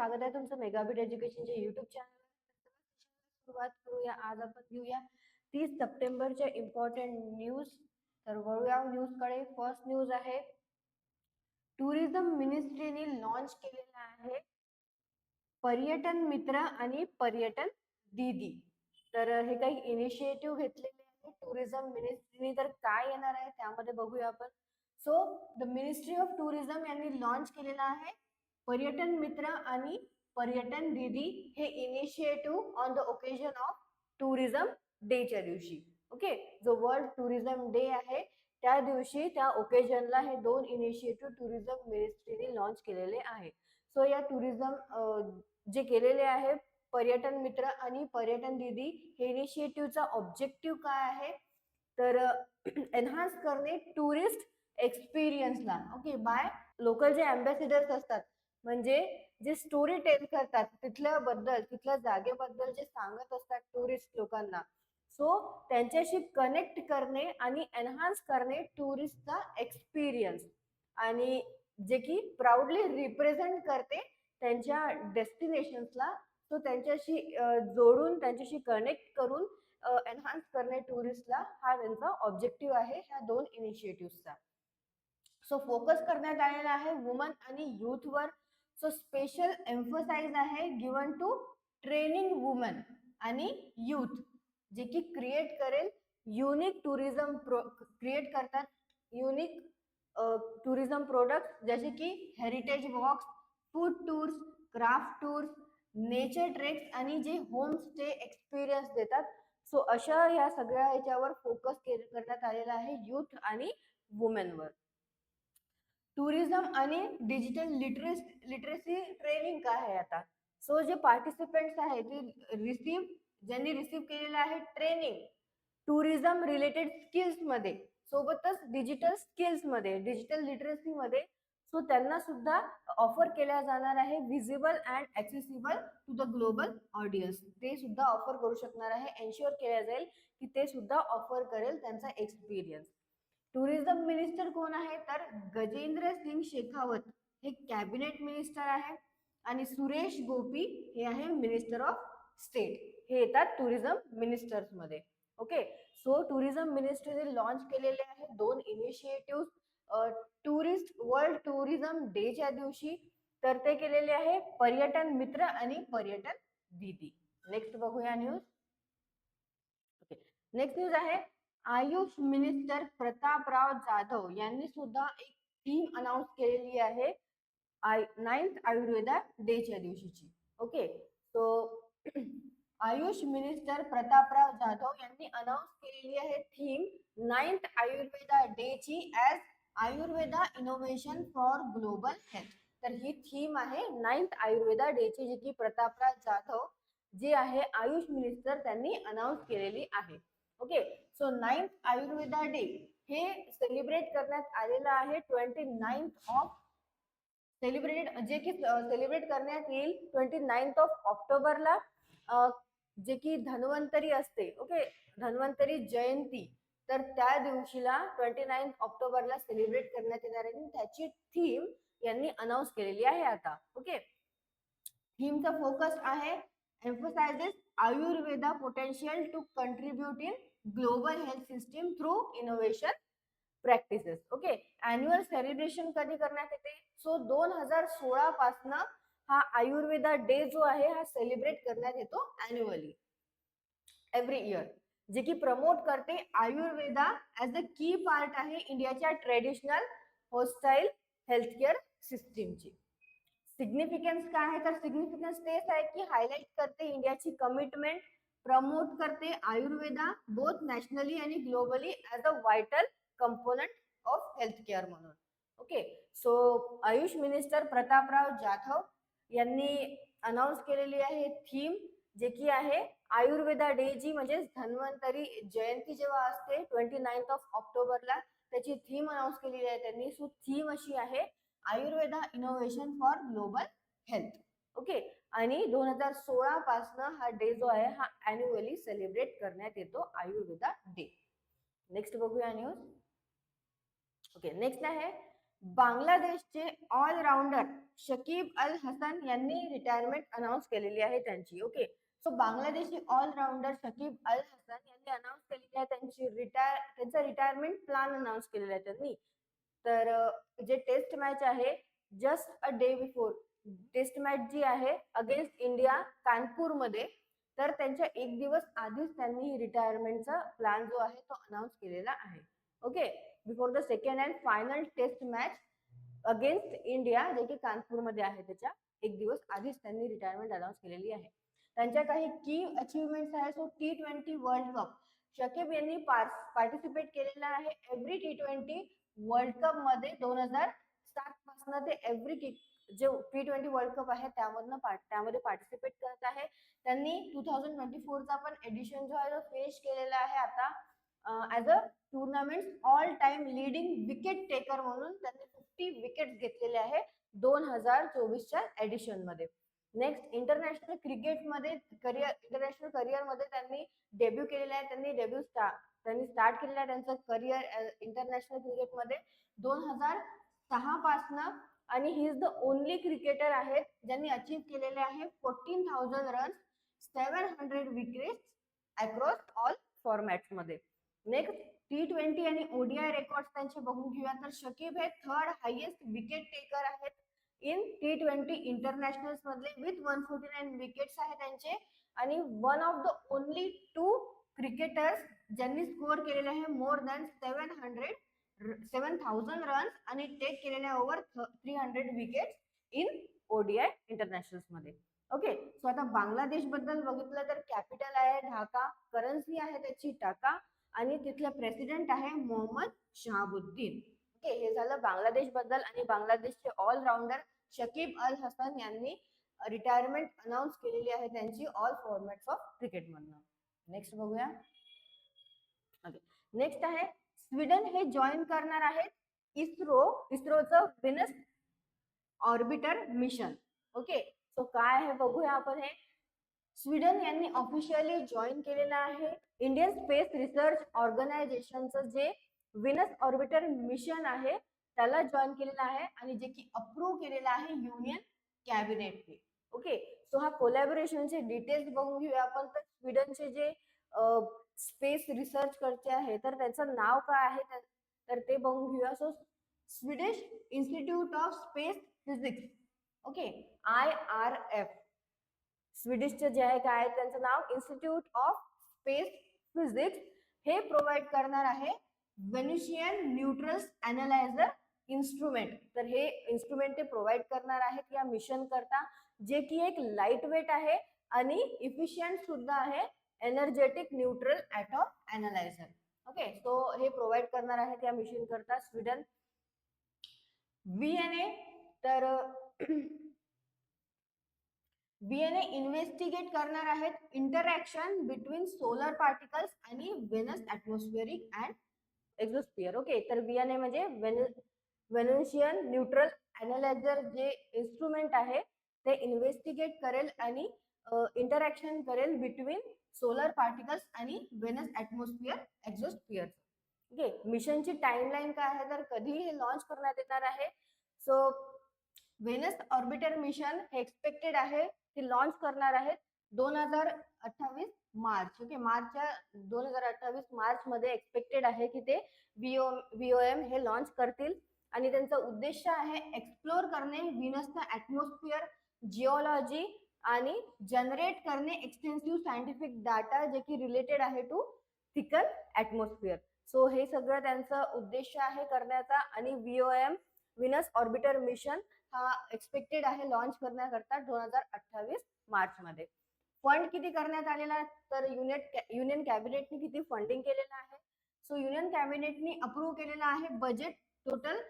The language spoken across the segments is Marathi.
स्वागत आहे तुमचं मेगाबिट एज्युकेशनच्या युट्यूब चॅनल. सुरुवात करूया. आज आपण घेऊया 30 सप्टेंबरच्या इम्पॉर्टंट न्यूज. तर वळूया न्यूज कडे. फर्स्ट न्यूज आहे, टुरिझम मिनिस्ट्रीने लॉन्च केलेला आहे पर्यटन मित्र आणि पर्यटन दीदी. तर हे काही इनिशिएटिव्ह घेतलेले आहे टुरिझम मिनिस्ट्रीने. तर काय येणार आहे त्यामध्ये बघूया आपण. So the ministry of tourism यांनी लॉन्च केलेला आहे पर्यटन मित्र आणि पर्यटन दीदी हे initiative on the occasion of tourism डेच्या दिवशी. ओके, जो वर्ल्ड टुरिझम डे आहे त्या दिवशी त्या ओकेजनला हे दोन इनिशिएटिव्ह टुरिझम मिनिस्ट्रीने लॉन्च केलेले आहे. सो या टुरिझम जे केलेले आहे पर्यटन मित्र आणि पर्यटन दीदी हे इनिशिएटिव्हचा ऑब्जेक्टिव्ह काय आहे, तर एनहान्स करणे टुरिस्ट एक्सपिरियन्सला. ओके, बाय लोकल जे अँबॅसिडर्स असतात, म्हणजे जे स्टोरी टेल करतात तिथल्याबद्दल, तिथल्या जागेबद्दल जे सांगत असतात टुरिस्ट लोकांना, सो त्यांच्याशी कनेक्ट करणे आणि एनहान्स करणे टुरिस्टचा एक्सपिरियन्स, आणि जे की प्राऊडली रिप्रेझेंट करते त्यांच्या डेस्टिनेशन्सला. सो त्यांच्याशी जोडून, त्यांच्याशी कनेक्ट करून एनहान्स करणे टुरिस्टला, हा त्यांचा ऑब्जेक्टिव्ह आहे ह्या दोन इनिशिएटिव्हचा. सो फोकस करण्यात आलेला आहे वुमन आणि यूथवर. सो स्पेशल एम्फसाइज आहे गिवन टू ट्रेनिंग वुमन आणि यूथ, जे की क्रिएट करेल युनिक टुरिझम क्रिएट करतात, युनिक टुरिझम प्रोडक्ट जसे की heritage walks, food tours, craft tours, nature treks आणि जे होम स्टे एक्सपिरियन्स देतात. सो अशा या सगळ्या ह्याच्यावर फोकस करण्यात आलेला आहे यूथ आणि वुमेनवर. टुरिझम आणि डिजिटल लिटरेसी ट्रेनिंग काय आहे आता. सो जे पार्टिसिपेंट्स आहेत ते ज्यांनी रिसीव्ह केलेलं आहे ट्रेनिंग टुरिझम रिलेटेड स्किल्स मध्ये, सोबतच डिजिटल स्किल्स मध्ये, डिजिटल लिटरेसी मध्ये, सो त्यांना सुद्धा ऑफर केल्या जाणार आहे visible and accessible to the global audience. ते सुद्धा ऑफर करू शकणार आहे, एन्श्योर केल्या जाईल की ते सुद्धा ऑफर करेल त्यांचा एक्सपिरियन्स. टुरिझम मिनिस्टर कोण आहे, तर गजेंद्र सिंग शेखावत हे कॅबिनेट मिनिस्टर आहे, आणि सुरेश गोपी हे आहे मिनिस्टर ऑफ स्टेट. हे येतात टुरिझम मिनिस्टर्स मध्ये. ओके, सो टुरिझम मिनिस्ट्रीने लॉन्च केलेले आहे दोन इनिशिएटिव्ह टुरिस्ट वर्ल्ड टुरिझम डेच्या दिवशी. तर ते केलेले आहे पर्यटन मित्र आणि पर्यटन दीदी. नेक्स्ट बघूया न्यूज. ओके, नेक्स्ट न्यूज आहे आयुष मिनिस्टर प्रतापराव जाधव यांनी सुद्धा एक थीम अनाउन्स केलेली आहे 9th आयुर्वेदा डेच्या दिवशीची. Okay, so Ayush minister Prataprao Jadhav यांनी अनाउन्स केलेली आहे थीम 9th आयुर्वेदा डे ची as Ayurveda innovation for global health. तर ही थीम आहे 9th आयुर्वेदा डे ची, जी की प्रतापराव जाधव जे आहे आयुष मिनिस्टर त्यांनी अनाउन्स केलेली आहे. Okay, so 9th Ayurveda day हे सेलिब्रेट करण्यात आलेलं आहे 29th ऑफ जे की सेलिब्रेट करण्यात येईल 29th ऑफ ऑक्टोबरला, जे की धन्वंतरी असते. ओके, धन्वंतरी जयंती. तर त्या दिवशीला 29th ऑक्टोबरला सेलिब्रेट करण्यात येणार आहे. त्याची थीम यांनी अनाउन्स केलेली आहे आता. ओके, थीमचा फोकस आहे emphasizes Ayurveda potential to contribute in global health system through innovation practices. Okay, annual celebration कधी करण्यात येते, सो 2016 पासून हा आयुर्वेदा डे जो आहे हा सेलिब्रेट करण्यात येतो अॅन्युअली एव्हरी इयर, जे की प्रमोट करते आयुर्वेदा ऍज अ की पार्ट आहे इंडियाच्या ट्रेडिशनल होस्टाईल हेल्थकेअर सिस्टीमची. सिग्निफिकन्स काय आहे, तर सिग्निफिकन्स तेच आहे की हायलाइट करते इंडियाची कमिटमेंट, प्रमोट करते आयुर्वेदा बोथ नॅशनली आणि globally as a vital component of health care म्हणून. Okay, so Ayush minister Prataprao Jadhav यांनी अनाउन्स केलेली आहे थीम, जे की आहे आयुर्वेदा डे जी म्हणजे धन्वंतरी जयंती जेव्हा असते 29th ऑफ ऑक्टोबरला, त्याची थीम अनाउन्स केलेली आहे त्यांनी. सो थीम अशी आहे Ayurveda innovation for global health. Okay, आणि 2016 पासून हा डे जो आहे हा अॅन्युअली सेलिब्रेट करण्यात येतो आयुर्वेदा डे. नेक्स्ट बघूया न्यूज. ओके, नेक्स्ट आहे बांगलादेशचे ऑलराऊंडर शकीब अल हसन यांनी रिटायरमेंट अनाऊन्स केलेली आहे त्यांची. Okay, so Bangladeshi allrounder Shakib Al Hasan यांनी अनाऊन्स केलेली आहे त्यांचा रिटायरमेंट प्लॅन अनाऊन्स केलेला आहे त्यांनी. तर जे टेस्ट मॅच आहे just a day before, test match जी आहे अगेन्स्ट इंडिया कानपूर मध्ये, तर त्यांच्या एक दिवस आधीच त्यांनी रिटायरमेंटचा प्लॅन जो आहे तो अनाऊन्स केलेला आहे. Okay, before the second and final test match against India जे की कानपूरमध्ये आहे त्याच्या एक दिवस आधीच त्यांनी रिटायरमेंट अनाऊन्स केलेली आहे. त्यांच्या काही की अचीवमेंट्स आहे. So T20 world cup Shakib यांनी पार्टिसिपेट केलेला आहे एव्हरी T20 वर्ल्ड कप मध्ये 2007 पासून ते एव्हरी जे T20 वर्ल्ड कप आहे त्यामध्ये पार्टिसिपेट करत आहे. त्यांनी 2024 चा पण एडिशन जो आहे तो फिनिश केलेला आहे आता as a tournament all time leading wicket taker म्हणून त्यांनी 50 विकेट घेतलेले आहे 2024च्या एडिशन मध्ये. नेक्स्ट इंटरनॅशनल क्रिकेट मध्ये इंटरनॅशनल करिअर मध्ये त्यांनी डेब्यू केलेला आहे. त्यांनी स्टार्ट केलेलं आहे त्यांचं करिअर इंटरनॅशनल क्रिकेट मध्ये 2006 पासनं, आणि he is the only cricketer आहे ज्यांनी अचीव केलेले आहे 14,000 runs 700 wickets across all formats मध्ये. नेक्स्ट T20 आणि ODI रेकॉर्ड त्यांचे बघून घेऊया तर शकीब हे थर्ड हायेस्ट विकेट टेकर आहेत इन T20 इंटरनॅशनल मधले विथ 149 विकेट्स आहे त्यांचे, आणि one of the only 2 cricketers ज्यांनी स्कोअर केलेले आहे मोर दॅन 7,000 रन्स आणि टेक केलेल्या over 300 wickets in ODI international मध्ये. ओके, सो आता बांगलादेश बद्दल बघितलं तर कॅपिटल आहे ढाका, करन्सी आहे त्याची टाका, आणि तिथलं प्रेसिडेंट आहे मोहम्मद शहाबुद्दीन. ओके, हे झालं बांगलादेश बद्दल. आणि बांगलादेशचे ऑलराऊंडर शकीब अल हसन यांनी रिटायरमेंट अनाऊन्स केलेली आहे त्यांची ऑल फॉर्मॅट्स ऑफ क्रिकेट मधनं. नेक्स्ट बघूया. ओके, नेक्स्ट आहे स्वीडन हे जॉईन करणार आहेत इस्रोचं Venus orbiter mission. Okay, so काय आहे बघूया आपण. हे स्वीडन यांनी ऑफिशियली जॉईन केलेलं आहे इंडियन स्पेस रिसर्च ऑर्गनायझेशनचं जे व्हीनस ऑर्बिटर मिशन आहे त्याला जॉईन केलेलं आहे, आणि जे की अप्रूव्ह केलेलं आहे युनियन कॅबिनेटने. ओके, सो हा कोलॅबोरेशनचे डिटेल्स बघून घेऊया आपण. तर स्वीडनचे जे स्पेस रिसर्च करते आहे तर त्याचं नाव काय आहे तर ते बघून घेऊया. So Swedish institute of space physics, okay, IRF, स्वीडिशचे जे आहे काय त्यांचं नाव इन्स्टिट्यूट ऑफ स्पेस फिजिक्स, हे प्रोव्हाइड करणार आहे वेनुशियन न्यूट्रल्स अनालायझर इन्स्ट्रुमेंट. तर हे इन्स्ट्रुमेंट ते प्रोव्हाइड करणार आहेत या मिशन करता, जे की एक लाईट वेट आहे आणि इफिशियंट सुद्धा आहे energetic neutral atom analyser. Okay, so हे प्रोव्हाइड करणार आहेत या मिशन करता स्वीडन. VNA, तर VNA इन्व्हेस्टिगेट करणार आहेत इंटरॅक्शन बिटवीन सोलर पार्टिकल्स आणि Venus atmospheric and exosphere. Okay, तर VNA म्हणजे वेनुशियन न्यूट्रल अनालायझर जे इन्स्ट्रुमेंट आहे ते इन्व्हेस्टिगेट करेल आणि इंटरॅक्शन करेल बिटवीन सोलर पार्टिकल्स आणि व्हेनस ॲटमॉस्फिअर एक्झोस्फिअर. ओके, मिशनची टाइमलाईन काय आहे तर कधी हे लॉन्च करण्यात येणार आहे. सो व्हेनस ऑर्बिटर मिशन हे एक्सपेक्टेड आहे ते लॉन्च करणार आहेत 2028 मार्च. ओके, मार्चच्या 2028 मार्च मध्ये एक्सपेक्टेड आहे की ते VOM हे लॉन्च करतील, आणि त्यांचा उद्देश आहे एक्सप्लोर करणे व्हीनसचा ॲटमॉस्फिअर, जिओलॉजी, आणि जनरेट करणे एक्सटेन्सिव्ह सायंटिफिक डाटा जे की रिलेटेड आहे टू थिकन ॲटमॉस्फिअर. सो हे सगळं त्यांचा उद्देश आहे करण्याचा, आणि VOM व्हीनस ऑर्बिटर मिशन हा एक्सपेक्टेड आहे लॉन्च करण्याकरता 2028 मार्च मध्ये. फंड किती करण्यात आलेला तर युनियन कॅबिनेटने किती फंडिंग केलेलं आहे. सो युनियन कॅबिनेटने अप्रूव्ह केलेला आहे बजेट टोटल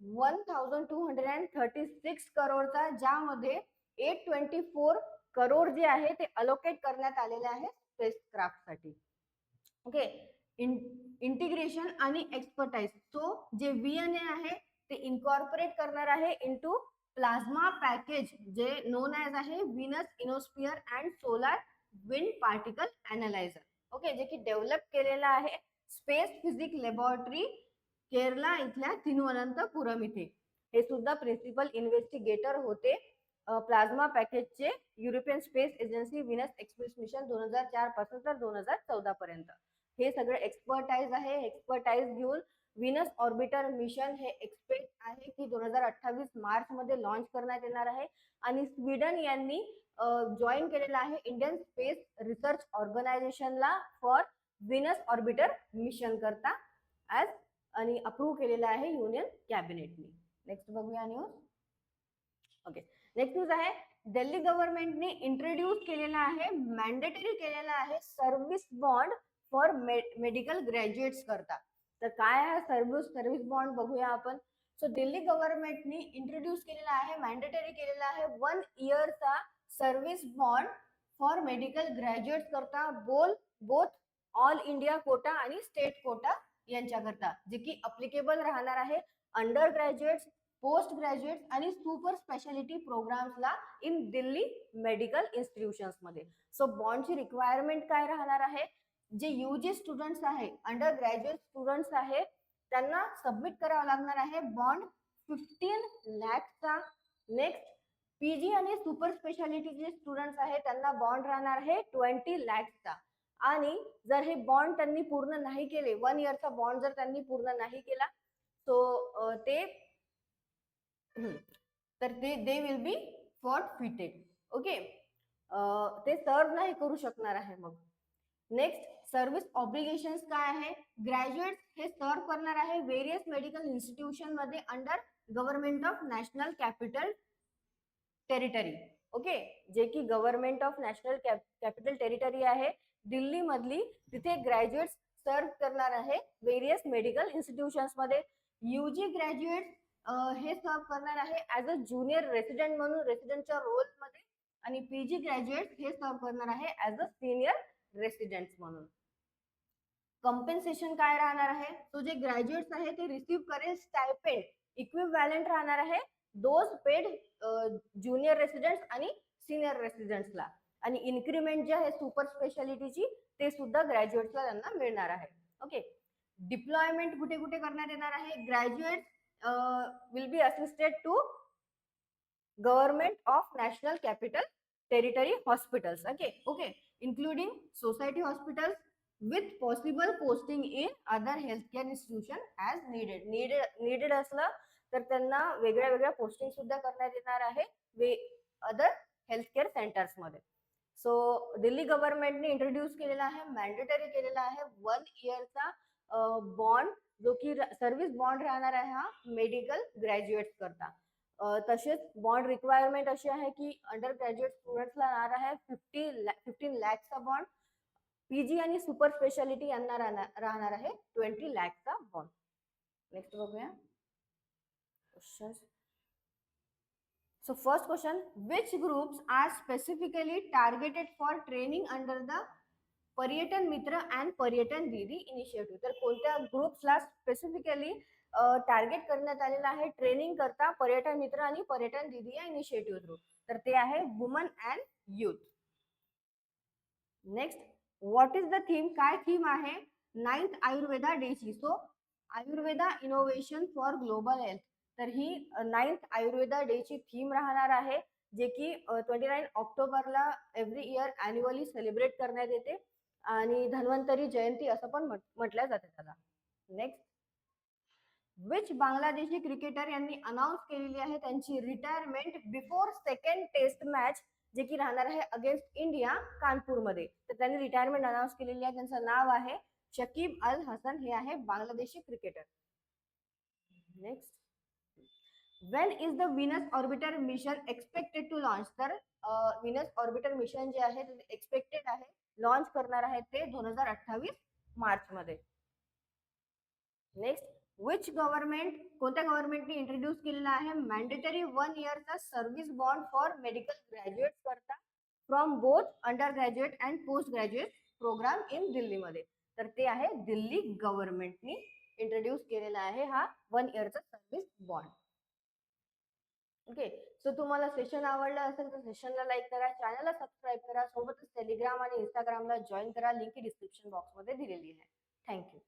1236 करोडचा, ज्यामध्ये 824 करोड जे आहे ते अलोकेट करण्यात आलेले आहे स्पेस क्राफ्ट साठी. ओके, इंटिग्रेशन आणि एक्सपर्टाइज. सो जे VNA आहे ते इनकॉर्पोरेट करणार आहे इनटू प्लाझ्मा पॅकेज जे नोन ॲज आहे Venus ionosphere and solar wind particle analyser. Okay, जे की डेव्हलप केलेलं आहे स्पेस फिजिक्स लॅबोरेटरी केरला इथल्या तिरुवनंतपुरम इथे. हे सुद्धा प्रिन्सिपल इन्व्हेस्टिगेटर होते plasma पॅकेजचे European space agency Venus express mission 2004 पासून तर 2014 पर्यंत. हे सगळे एक्सपर्टाइज आहे. एक्सपर्टाइज घेऊन व्हीनस ऑर्बिटर मिशन हे एक्सपेक्ट आहे की 2028 मार्च मध्ये लॉन्च करण्यात येणार आहे. आणि स्वीडन यांनी जॉईन केलेला आहे इंडियन स्पेस रिसर्च ऑर्गनायझेशनला फॉर व्हीनस ऑर्बिटर मिशन करता ऍज आणि अप्रूव्ह केलेला आहे युनियन कॅबिनेटने. नेक्स्ट बघूया न्यूज. ओके, नेक्स्ट न्यूज आहे दिल्ली गव्हर्नमेंटने इंट्रोड्यूस केलेला आहे, मॅन्डेटरी केलेला आहे service bond for medical graduates करता. तर काय आहे सर्व्हिस बॉन्ड बघूया आपण. सो दिल्ली गव्हर्नमेंटने इंट्रोड्यूस केलेला आहे, मॅन्डेटरी केलेला आहे 1 इयरचा service bond for medical graduates करता बोथ ऑल इंडिया कोटा आणि स्टेट कोटा यांच्याकरता, जे की अप्लिकेबल राहणार आहे अंडर ग्रॅज्युएट्स, पोस्ट ग्रॅज्युएट्स आणि सुपर स्पेशालिटी प्रोग्राम्सला इन दिल्ली मेडिकल इन्स्टिट्यूशन्स मध्ये. सो बॉन्डची रिक्वायरमेंट काय राहणार आहे, जे यूजी स्टुडंट्स आहे, अंडर ग्रॅज्युएट स्टुडंट्स आहे, त्यांना सबमिट करावा लागणार आहे बॉन्ड 15 लाखचा. नेक्स्ट पीजी आणि सुपर स्पेशालिटीचे स्टुडंट्स आहे त्यांना बॉन्ड राहणार आहे 20 लाखचा. आणि जर हे बॉन्ड त्यांनी पूर्ण नाही केले, 1 इयरचा बॉन्ड जर त्यांनी पूर्ण नाही केला सो ते they will be forfeited. Okay, ते सर्व नाही करू शकणार आहे. मग नेक्स्ट सर्व्हिस ऑब्लिगेशन्स काय आहे, ग्रॅज्युएट हे सर्व करणार आहे वेरियस मेडिकल इन्स्टिट्यूशन मध्ये under government of national capital territory. Okay, जे की government of national capital territory आहे दिल्ली मधली, तिथे ग्रॅज्युएट सर्व करणार आहे वेरियस मेडिकल इन्स्टिट्यूशन्स मध्ये. यूजी ग्रॅज्युएट हे सर्व करणार आहे ऍज अ ज्युनियर रेसिडेंट म्हणून रेसिडेंटच्या रोल मध्ये. आणि पीजी ग्रॅज्युएट हे सर्व करणार आहे ऍज अ सिनियर रेसिडेंट म्हणून. कॉम्पेन्सेशन काय राहणार आहे, तो जे ग्रॅज्युएट्स आहे ते रिसीव्ह करेल स्टायपेंड इक्विव्हॅलंट राहणार आहे दोज पेड ज्युनियर रेसिडेंट्स आणि सिनियर रेसिडेंट्सला. आणि इन्क्रीमेंट जे आहे सुपर स्पेशालिटीची ते सुद्धा ग्रॅज्युएट्सला त्यांना मिळणार आहे. ओके, डिप्लॉयमेंट कुठे कुठे करण्यात येणार आहे, graduate will be assisted to government of national capital territory hospitals. Okay, including society hospitals with possible posting in other healthcare institution as needed असलं तर त्यांना वेगळ्या वेगळ्या पोस्टिंग सुद्धा करण्यात येणार आहे अदर हेल्थकेअर सेंटर्स मध्ये. सो दिल्ली गव्हर्नमेंटने इंट्रोड्यूस केलेला आहे, मॅन्डेटरी केलेला आहे 1 इयरचा बॉन्ड, जो की सर्व्हिस बॉन्ड राहणार आहे हा मेडिकल ग्रॅज्युएट्स करता. तसेच बॉन्ड रिक्वायरमेंट अशी आहे की अंडर ग्रॅज्युएट स्टुडंट्सला राहणार आहे 15 लाखचा बॉन्ड. पीजी आणि सुपर स्पेशालिटी यांना राहणार आहे 20 लाखचा बॉन्ड. नेक्स्ट बघूया question. So first question, which groups are specifically targeted for training under the Paryatan Mitra and पर्यटन दीदी इनिशिएटिव्ह. तर कोणत्या ग्रुप्सला स्पेसिफिकली टार्गेट करण्यात आलेला आहे ट्रेनिंग करता पर्यटन मित्र आणि पर्यटन दीदी या इनिशिएटिव्ह थ्रू. तर ते आहे woman and youth. Next, what is the theme, काय थीम आहे 9th आयुर्वेदा डेची. So Ayurveda innovation for global health. तर ही 9th आयुर्वेदा डेची थीम राहणार आहे, जे की 29 ऑक्टोबरला एव्हरी इयर अॅन्युअली सेलिब्रेट करण्यात येते आणि धन्वंतरी जयंती असं पण म्हटलं जाते त्याला. नेक्स्ट, विच बांगलादेशी क्रिकेटर यांनी अनाऊन्स केलेली आहे त्यांची retirement before second test match, जे की राहणार आहे अगेन्स्ट इंडिया कानपूरमध्ये. तर त्यांनी रिटायरमेंट अनाऊन्स केलेली आहे, त्यांचं नाव आहे शकीब अल हसन, हे आहे Bangladeshi cricketer. Next, when is the Venus orbiter mission expected to launch. तर व्हीनस ऑर्बिटर मिशन जे आहे ते एक्सपेक्टेड आहे लॉन्च करणार आहे ते 2028 मार्च मध्ये. नेक्स्ट, विच गव्हर्नमेंट, कोणत्या गव्हर्नमेंटने इंट्रोड्यूस केलेला आहे मॅन्डेटरी 1 इयरचा service bond for medical graduate करता from both undergraduate and postgraduate programme in दिल्लीमध्ये. तर ते आहे दिल्ली गव्हर्नमेंटनी इंट्रोड्यूस केलेला आहे हा 1 इयरचा सर्व्हिस बॉन्ड. ओके, सो तुम्हाला सेशन आवडलं असेल तर सेशनला लाईक करा, चॅनलला सबस्क्राईब करा, सोबतच टेलिग्राम आणि इंस्टाग्रामला जॉईन करा, लिंक डिस्क्रिप्शन बॉक्समध्ये दिलेली आहे. थँक्यू.